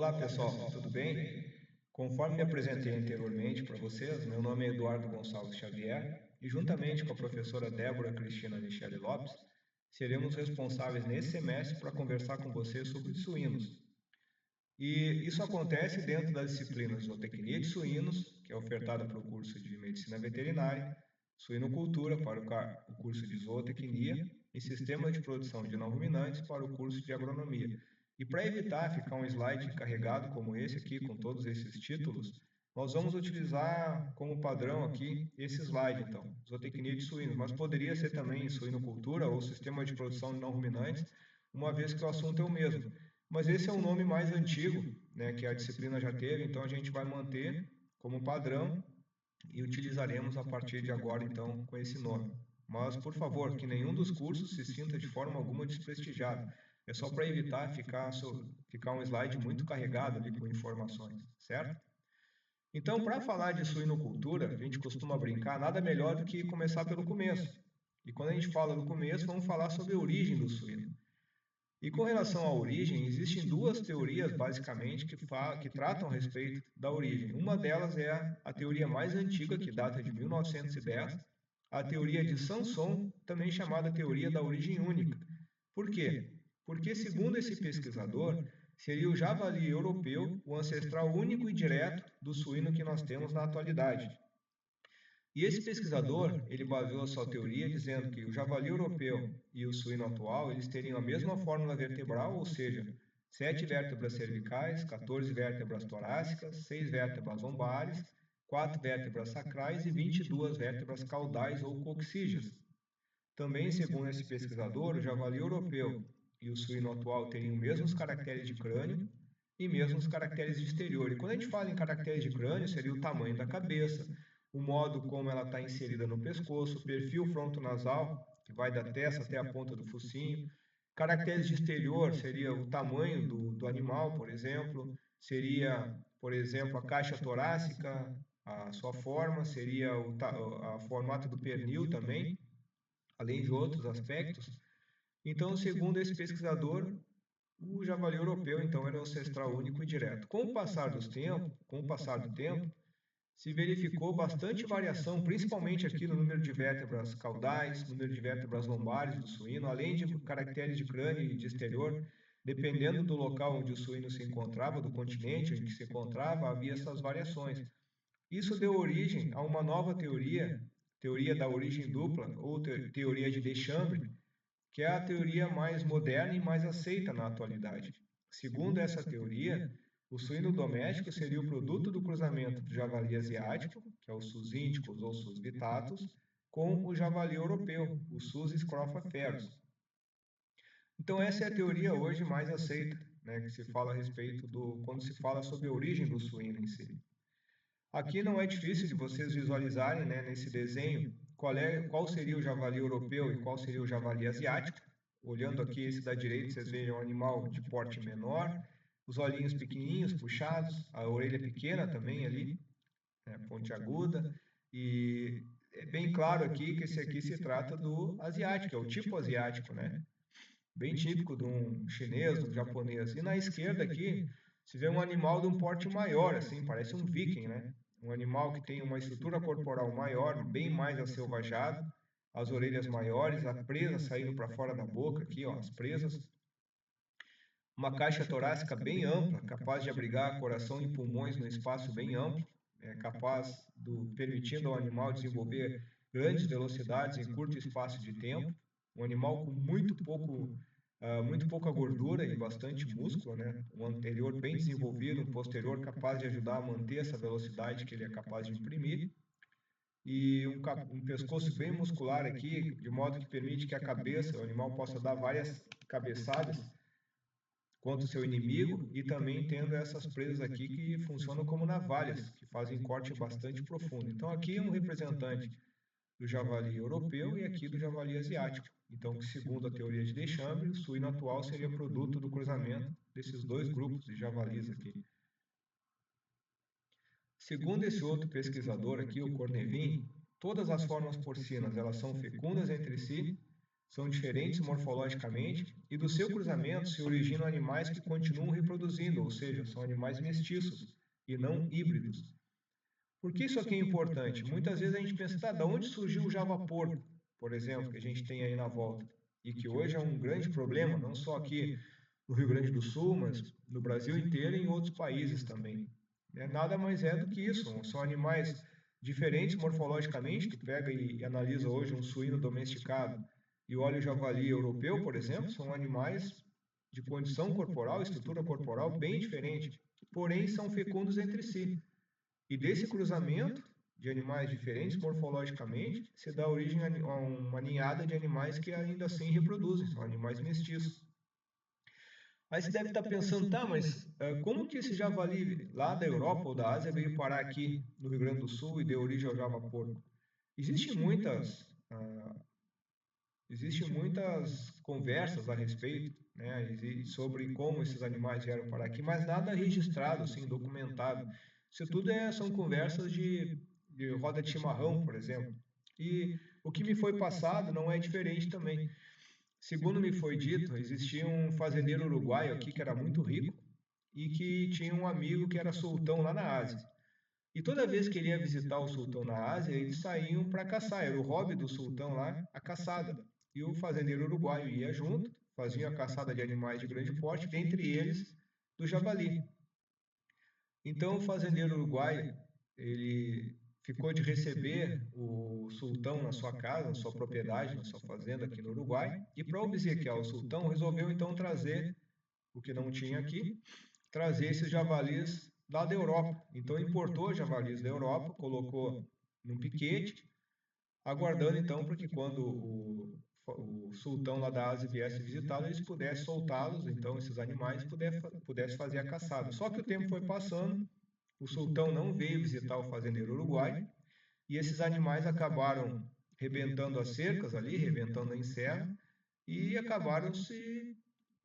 Olá pessoal, tudo bem? Conforme me apresentei anteriormente para vocês, meu nome é Eduardo Gonçalves Xavier e, juntamente com a professora Débora Cristina Michele Lopes, seremos responsáveis nesse semestre para conversar com vocês sobre suínos. E isso acontece dentro das disciplinas Zootecnia de Suínos, que é ofertada para o curso de Medicina Veterinária, Suinocultura para o curso de Zootecnia e Sistemas de Produção de Não Ruminantes para o curso de Agronomia. E para evitar ficar um slide carregado como esse aqui, com todos esses títulos, nós vamos utilizar como padrão aqui esse slide, então, Zootecnia de Suínos, mas poderia ser também Suinocultura ou Sistema de Produção de Não Ruminantes, uma vez que o assunto é o mesmo. Mas esse é um nome mais antigo, né, que a disciplina já teve, então a gente vai manter como padrão e utilizaremos a partir de agora, então, com esse nome. Mas, por favor, que nenhum dos cursos se sinta de forma alguma desprestigiado. É só para evitar ficar um slide muito carregado ali com informações, certo? Então, para falar de suinocultura, a gente costuma brincar, nada melhor do que começar pelo começo. E quando a gente fala do começo, vamos falar sobre a origem do suíno. E com relação à origem, existem duas teorias, basicamente, que tratam a respeito da origem. Uma delas é a teoria mais antiga, que data de 1910, a teoria de Samson, também chamada teoria da origem única. Por quê? Porque, segundo esse pesquisador, seria o javali europeu o ancestral único e direto do suíno que nós temos na atualidade. E esse pesquisador, ele baseou a sua teoria dizendo que o javali europeu e o suíno atual, eles teriam a mesma fórmula vertebral, ou seja, 7 vértebras cervicais, 14 vértebras torácicas, 6 vértebras lombares, 4 vértebras sacrais e 22 vértebras caudais ou coxígeas. Também, segundo esse pesquisador, o javali europeu e o suíno atual teriam os mesmos caracteres de crânio e mesmos caracteres de exterior. E quando a gente fala em caracteres de crânio, seria o tamanho da cabeça, o modo como ela está inserida no pescoço, o perfil frontonasal, que vai da testa até a ponta do focinho. Caracteres de exterior seria o tamanho do animal, por exemplo, seria, por exemplo, a caixa torácica, a sua forma, seria a formato do pernil também, além de outros aspectos. Então, segundo esse pesquisador, o javali europeu, então, era o ancestral único e direto. Com o passar do tempo, se verificou bastante variação, principalmente aqui no número de vértebras caudais, número de vértebras lombares do suíno, além de caracteres de crânio e de exterior, dependendo do local onde o suíno se encontrava, do continente em que se encontrava, havia essas variações. Isso deu origem a uma nova teoria, teoria da origem dupla, ou teoria de Deschambre, que é a teoria mais moderna e mais aceita na atualidade. Segundo essa teoria, o suíno doméstico seria o produto do cruzamento do javali asiático, que é o Sus indicus ou Sus vittatus, com o javali europeu, o Sus scrofa-ferus. Então essa é a teoria hoje mais aceita, né, que se fala a respeito quando se fala sobre a origem do suíno em si. Aqui não é difícil de vocês visualizarem, né, nesse desenho qual seria o javali europeu e qual seria o javali asiático. Olhando aqui esse da direita, vocês veem um animal de porte menor, os olhinhos pequenininhos, puxados, a orelha pequena também ali, né, pontiaguda, e é bem claro aqui que esse aqui se trata do asiático, é o tipo asiático, né? Bem típico de um chinês, de um japonês. E na esquerda aqui, se vê um animal de um porte maior, assim, parece um viking, né? Um animal que tem uma estrutura corporal maior, bem mais acelvajado, as orelhas maiores, a presa saindo para fora da boca aqui, ó, as presas. Uma caixa torácica bem ampla, capaz de abrigar coração e pulmões num espaço bem amplo, permitindo ao animal desenvolver grandes velocidades em curto espaço de tempo. Um animal com muito pouca gordura e bastante músculo, né? Um anterior bem desenvolvido, um posterior capaz de ajudar a manter essa velocidade que ele é capaz de imprimir. E um pescoço bem muscular aqui, de modo que permite que a cabeça, o animal possa dar várias cabeçadas contra o seu inimigo, e também tendo essas presas aqui que funcionam como navalhas, que fazem corte bastante profundo. Então aqui é um representante do javali europeu e aqui do javali asiático. Então, que segundo a teoria de Deschambre, o suíno atual seria produto do cruzamento desses dois grupos de javalis aqui. Segundo esse outro pesquisador aqui, o Cornevin, todas as formas porcinas elas são fecundas entre si, são diferentes morfologicamente e do seu cruzamento se originam animais que continuam reproduzindo, ou seja, são animais mestiços e não híbridos. Por que isso aqui é importante? Muitas vezes a gente pensa, tá, de onde surgiu o javaporco, por exemplo, que a gente tem aí na volta, e que hoje é um grande problema, não só aqui no Rio Grande do Sul, mas no Brasil inteiro e em outros países também. Nada mais é do que isso, são animais diferentes morfologicamente, tu pega e analisa hoje um suíno domesticado e olha o javali europeu, por exemplo, são animais de condição corporal, estrutura corporal bem diferente, porém são fecundos entre si. E desse cruzamento de animais diferentes morfologicamente, se dá origem a uma ninhada de animais que ainda assim reproduzem, são animais mestiços. Aí você deve estar pensando, tá, mas como que esse javali lá da Europa ou da Ásia veio parar aqui no Rio Grande do Sul e deu origem ao javaporco? Existem muitas, existem muitas conversas a respeito, né, sobre como esses animais vieram parar aqui, mas nada registrado, assim, documentado. Isso tudo são conversas de roda de chimarrão, por exemplo. E o que me foi passado não é diferente também. Segundo me foi dito, existia um fazendeiro uruguaio aqui que era muito rico e que tinha um amigo que era sultão lá na Ásia. E toda vez que ele ia visitar o sultão na Ásia, eles saíam para caçar. Era o hobby do sultão lá, a caçada. E o fazendeiro uruguaio ia junto, fazia a caçada de animais de grande porte, dentre eles do javali. Então o fazendeiro uruguaio, ele ficou de receber o sultão na sua casa, na sua propriedade, na sua fazenda aqui no Uruguai, e para obsequiar o sultão, resolveu então trazer o que não tinha aqui, trazer esses javalis lá da Europa. Então importou javalis da Europa, colocou num piquete, aguardando então para que quando o sultão lá da Ásia viesse visitá-lo, eles pudessem soltá-los, então esses animais pudessem fazer a caçada. Só que o tempo foi passando, o sultão não veio visitar o fazendeiro uruguaio, e esses animais acabaram rebentando as cercas ali, rebentando a enserra, e acabaram se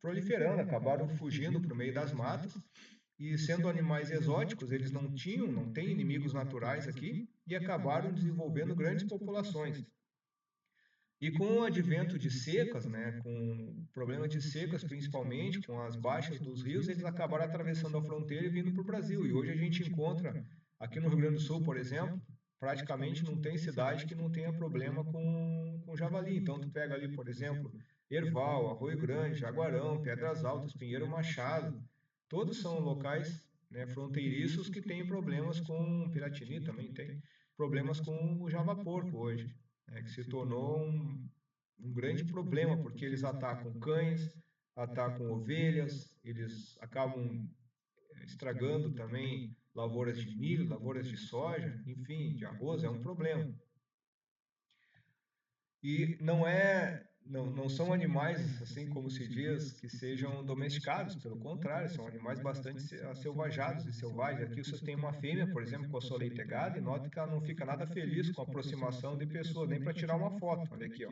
proliferando, acabaram fugindo para o meio das matas, e sendo animais exóticos, eles não têm inimigos naturais aqui, e acabaram desenvolvendo grandes populações. E com o advento de secas, né, com problemas de secas principalmente, com as baixas dos rios, eles acabaram atravessando a fronteira e vindo para o Brasil. E hoje a gente encontra, aqui no Rio Grande do Sul, por exemplo, praticamente não tem cidade que não tenha problema com javali. Então, tu pega ali, por exemplo, Erval, Arroio Grande, Jaguarão, Pedras Altas, Pinheiro Machado, todos são locais, né, fronteiriços que têm problemas com Piratini, também tem problemas com o javaporco hoje, né, que se tornou um grande problema, porque eles atacam cães, atacam ovelhas, eles acabam estragando também lavouras de milho, lavouras de soja, enfim, de arroz, é um problema. E não são animais, assim como se diz, que sejam domesticados, pelo contrário, são animais bastante selvajados e selvagens. Aqui você tem uma fêmea, por exemplo, com a sua leitegada, e nota que ela não fica nada feliz com a aproximação de pessoas, nem para tirar uma foto. Olha aqui, ó.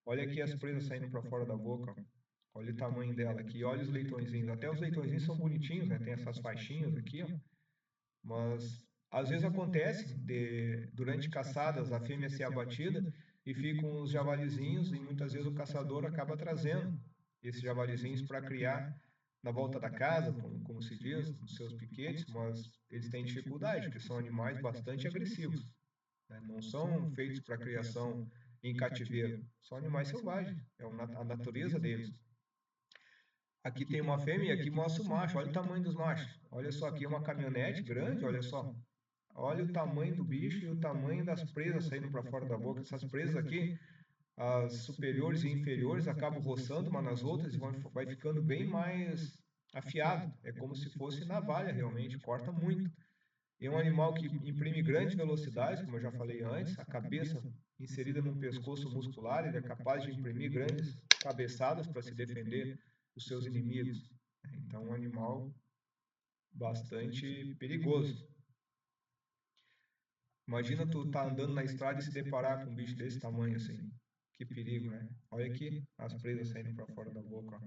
Olha aqui as presas saindo para fora da boca, ó. Olha o tamanho dela aqui, olha os leitõezinhos. Até os leitõezinhos são bonitinhos, né? Tem essas faixinhas aqui, ó. Mas às vezes acontece durante caçadas a fêmea ser abatida e ficam os javalizinhos e muitas vezes o caçador acaba trazendo esses javalizinhos para criar na volta da casa, como se diz, nos seus piquetes, mas eles têm dificuldade, porque são animais bastante agressivos, né? Não são feitos para criação em cativeiro, são animais selvagens, é a natureza deles. Aqui tem uma fêmea e aqui mostra o macho. Olha o tamanho dos machos. Olha só, aqui é uma caminhonete grande, olha só. Olha o tamanho do bicho e o tamanho das presas saindo para fora da boca. Essas presas aqui, as superiores e inferiores, acabam roçando umas nas outras e vai ficando bem mais afiado. É como se fosse navalha realmente, corta muito. E é um animal que imprime grandes velocidades, como eu já falei antes, a cabeça inserida num pescoço muscular, ele é capaz de imprimir grandes cabeçadas para se defender dos seus inimigos. Então, é um animal bastante perigoso. Imagina tu tá andando na estrada e se deparar com um bicho desse tamanho assim. Que perigo, né? Olha aqui as presas saindo para fora da boca. Ó.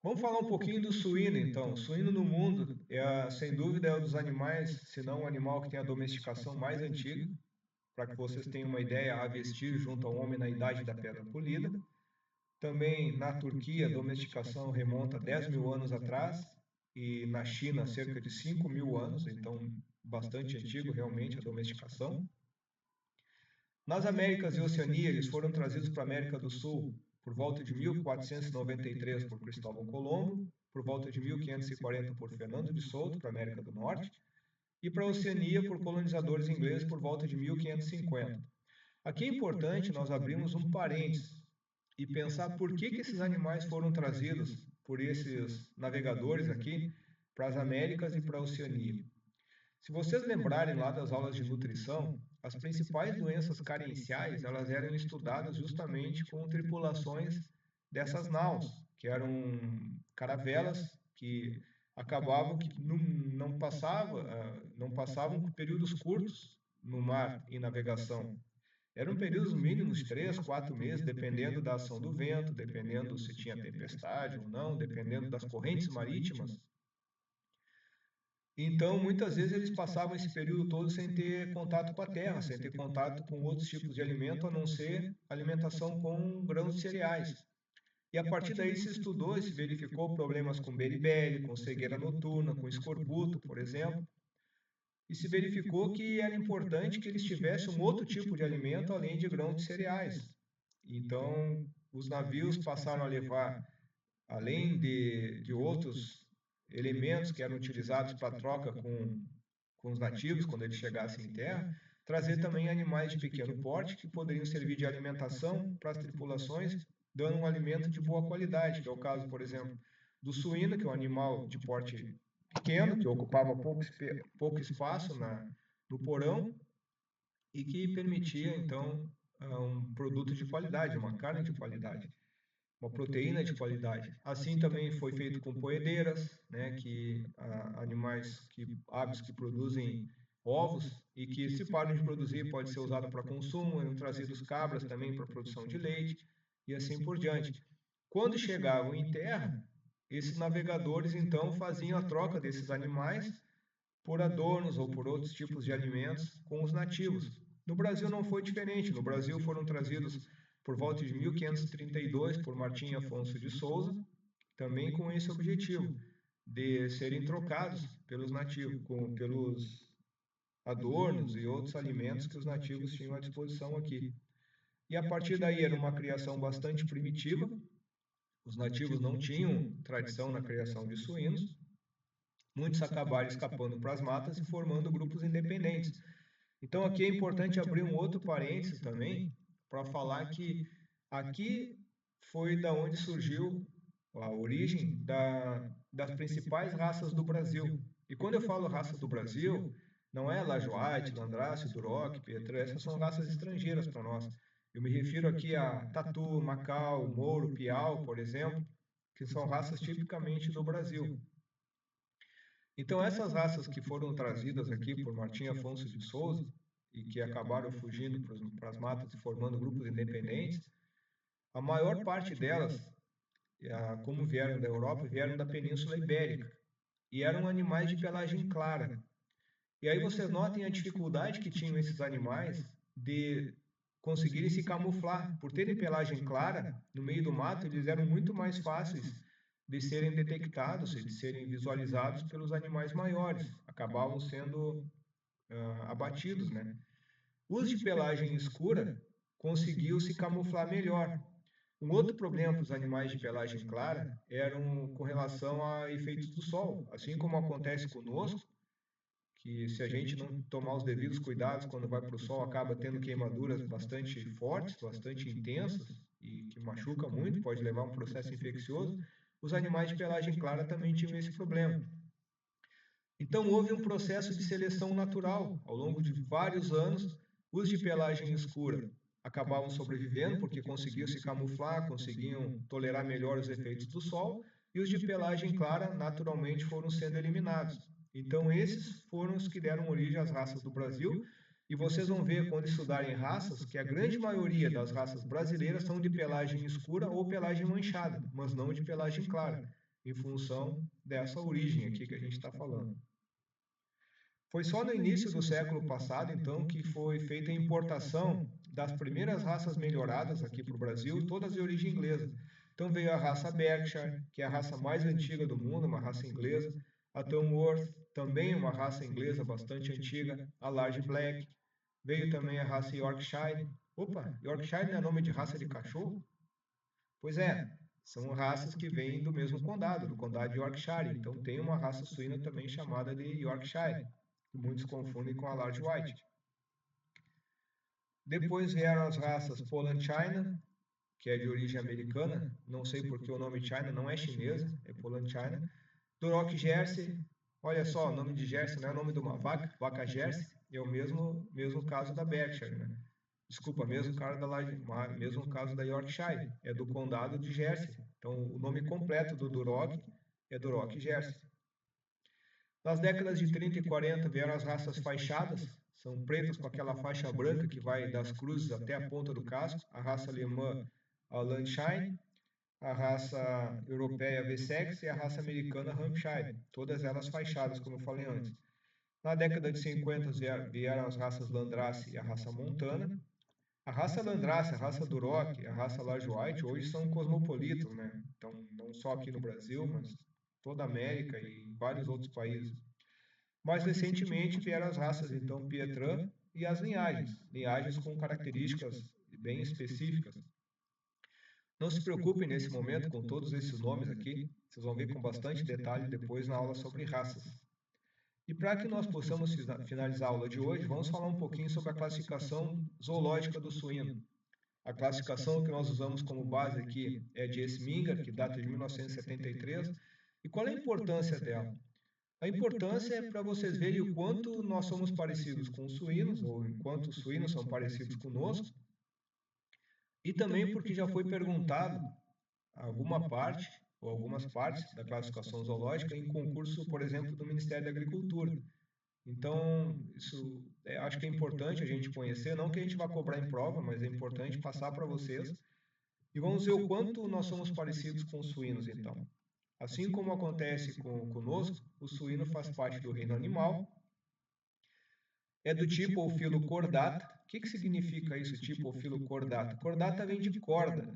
Vamos falar um pouquinho do suíno, então. O suíno no mundo, sem dúvida, é um dos animais, se não o animal que tem a domesticação mais antiga. para que vocês tenham uma ideia, a vestir junto ao homem na idade da pedra polida. Também na Turquia, a domesticação remonta a 10 mil anos atrás, e na China, cerca de 5 mil anos, então bastante antigo realmente a domesticação. Nas Américas e Oceania, eles foram trazidos para a América do Sul por volta de 1493 por Cristóvão Colombo, por volta de 1540 por Fernando de Souto para a América do Norte, e para a Oceania por colonizadores ingleses por volta de 1550. Aqui é importante nós abrirmos um parênteses e pensar por que esses animais foram trazidos por esses navegadores aqui para as Américas e para a Oceania. Se vocês lembrarem lá das aulas de nutrição, as principais doenças carenciais, elas eram estudadas justamente com tripulações dessas naus, que eram caravelas que acabavam que não passavam por períodos curtos no mar em navegação. Eram períodos mínimos, 3, 4 meses, dependendo da ação do vento, dependendo se tinha tempestade ou não, dependendo das correntes marítimas. Então, muitas vezes eles passavam esse período todo sem ter contato com a terra, sem ter contato com outros tipos de alimento, a não ser alimentação com grãos de cereais. E a partir daí se estudou e se verificou problemas com beriberi, com cegueira noturna, com escorbuto, por exemplo. E se verificou que era importante que eles tivessem um outro tipo de alimento além de grãos de cereais. Então, os navios passaram a levar, além de outros elementos que eram utilizados para troca com os nativos quando eles chegassem em terra, trazer também animais de pequeno porte que poderiam servir de alimentação para as tripulações, dando um alimento de boa qualidade, que é o caso, por exemplo, do suíno, que é um animal de porte pequeno, que ocupava pouco espaço no porão e que permitia, então, um produto de qualidade, uma carne de qualidade, uma proteína de qualidade. Assim também foi feito com poedeiras, né, aves que produzem ovos e que, se param de produzir, pode ser usado para consumo, eram trazidos cabras também para produção de leite e assim por diante. Quando chegavam em terra, esses navegadores então faziam a troca desses animais por adornos ou por outros tipos de alimentos com os nativos. No Brasil não foi diferente. No Brasil foram trazidos por volta de 1532 por Martim Afonso de Souza, também com esse objetivo de serem trocados pelos nativos, pelos adornos e outros alimentos que os nativos tinham à disposição aqui. E a partir daí era uma criação bastante primitiva. Os nativos não tinham tradição na criação de suínos. Muitos acabaram escapando para as matas e formando grupos independentes. Então aqui é importante abrir um outro parênteses também para falar que aqui foi da onde surgiu a origem das principais raças do Brasil. E quando eu falo raça do Brasil, não é Lajoie, Landrace, Duroc, Pietra, essas são raças estrangeiras para nós. Eu me refiro aqui a Tatu, Macau, Mouro, Piau, por exemplo, que são raças tipicamente do Brasil. Então, essas raças que foram trazidas aqui por Martim Afonso de Souza e que acabaram fugindo para as matas e formando grupos independentes, a maior parte delas, como vieram da Europa, vieram da Península Ibérica e eram animais de pelagem clara. E aí vocês notem a dificuldade que tinham esses animais de conseguirem se camuflar. Por terem pelagem clara, no meio do mato, eles eram muito mais fáceis de serem detectados e de serem visualizados pelos animais maiores, acabavam sendo abatidos, né? Os de pelagem escura conseguiam se camuflar melhor. Um outro problema para os animais de pelagem clara eram com relação a efeitos do sol, assim como acontece conosco, que se a gente não tomar os devidos cuidados quando vai para o sol, acaba tendo queimaduras bastante fortes, bastante intensas e que machuca muito, pode levar a um processo infeccioso. Os animais de pelagem clara também tinham esse problema. Então houve um processo de seleção natural. Ao longo de vários anos, os de pelagem escura acabavam sobrevivendo porque conseguiam se camuflar, conseguiam tolerar melhor os efeitos do sol, e os de pelagem clara naturalmente foram sendo eliminados. Então esses foram os que deram origem às raças do Brasil, e vocês vão ver quando estudarem raças que a grande maioria das raças brasileiras são de pelagem escura ou pelagem manchada, mas não de pelagem clara, em função dessa origem aqui que a gente está falando. Foi só no início do século passado, então, que foi feita a importação das primeiras raças melhoradas aqui para o Brasil, todas de origem inglesa. Então veio a raça Berkshire, que é a raça mais antiga do mundo, uma raça inglesa, a Tamworth, também uma raça inglesa bastante antiga, a Large Black, veio também a raça Yorkshire. Opa, Yorkshire não é nome de raça de cachorro? Pois é, são raças que vêm do mesmo condado, do condado de Yorkshire. Então tem uma raça suína também chamada de Yorkshire, que muitos confundem com a Large White. Depois vieram as raças Poland China, que é de origem americana, não sei porque o nome China não é chinesa, é Poland China. Duroc Jersey, olha só, o nome de Jersey não é o nome de uma vaca, vaca Jersey, é o mesmo caso da Berkshire, né? Desculpa, mesmo caso da Yorkshire, é do condado de Jersey. Então, o nome completo do Duroc é Duroc Jersey. Nas décadas de 30 e 40 vieram as raças faixadas, são pretas com aquela faixa branca que vai das cruzes até a ponta do casco, a raça alemã, a Lancashire, a raça europeia Wessex e a raça americana Hampshire, todas elas faixadas, como eu falei antes. Na década de 50 vieram as raças Landrace e a raça Montana. A raça Landrace, a raça Duroc, a raça Large White hoje são cosmopolitas, né? Então, não só aqui no Brasil, mas toda a América e vários outros países. Mais recentemente vieram as raças, então, Pietran e as linhagens com características bem específicas. Não se preocupem nesse momento com todos esses nomes aqui, vocês vão ver com bastante detalhe depois na aula sobre raças. E para que nós possamos finalizar a aula de hoje, vamos falar um pouquinho sobre a classificação zoológica do suíno. A classificação que nós usamos como base aqui é de Esminger, que data de 1973. E qual é a importância dela? A importância é para vocês verem o quanto nós somos parecidos com os suínos, ou enquanto os suínos são parecidos conosco, e também porque já foi perguntado alguma parte, ou algumas partes da classificação zoológica em concurso, por exemplo, do Ministério da Agricultura. Então, isso acho que é importante a gente conhecer, não que a gente vá cobrar em prova, mas é importante passar para vocês. E vamos ver o quanto nós somos parecidos com os suínos, então. Assim como acontece conosco, o suíno faz parte do reino animal, é do tipo ou filo cordata. O que significa isso, tipo ou filo cordata? Cordata vem de corda.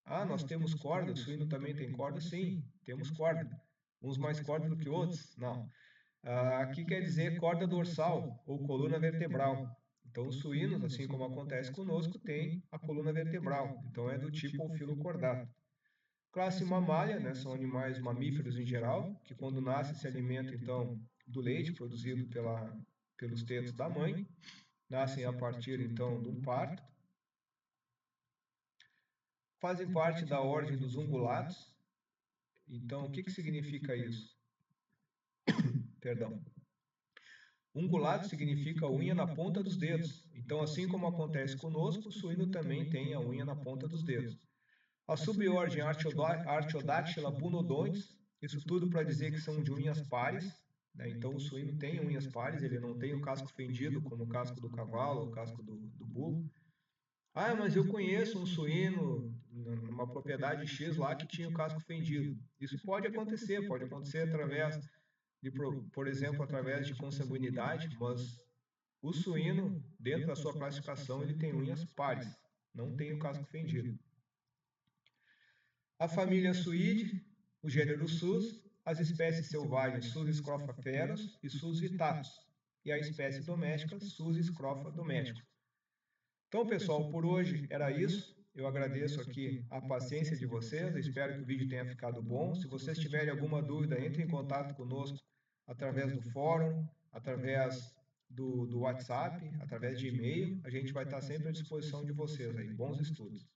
Ah, nós temos corda, o suíno também tem corda? Sim, temos corda. Uns mais corda do que outros? Não. Aqui quer dizer corda dorsal ou coluna vertebral. Então, os suínos, assim como acontece conosco, têm a coluna vertebral. Então, é do tipo ofilocordato. Classe mamália, né, são animais mamíferos em geral, que quando nascem se alimentam, então, do leite produzido pelos tetos da mãe. Nascem a partir, então, de um parto. Fazem parte da ordem dos ungulatos. Então, o que significa isso? Perdão. Ungulato significa unha na ponta dos dedos. Então, assim como acontece conosco, o suíno também tem a unha na ponta dos dedos. A subordem Artiodactyla bunodontes, isso tudo para dizer que são de unhas pares, né? Então, o suíno tem unhas pares, ele não tem o casco fendido, como o casco do cavalo ou o casco do búfalo. Ah, mas eu conheço um suíno numa propriedade X lá que tinha o casco fendido. Isso pode acontecer através por exemplo, através de consanguinidade, mas o suíno, dentro da sua classificação, ele tem unhas pares, não tem o casco fendido. A família Suíde, o gênero Sus, as espécies selvagens Sus scrofa feros e Sus vittatus, e a espécie doméstica Sus scrofa domesticus. Então, pessoal, por hoje era isso. Eu agradeço aqui a paciência de vocês, espero que o vídeo tenha ficado bom. Se vocês tiverem alguma dúvida, entre em contato conosco através do fórum, através do WhatsApp, através de e-mail. A gente vai estar sempre à disposição de vocês aí. Bons estudos!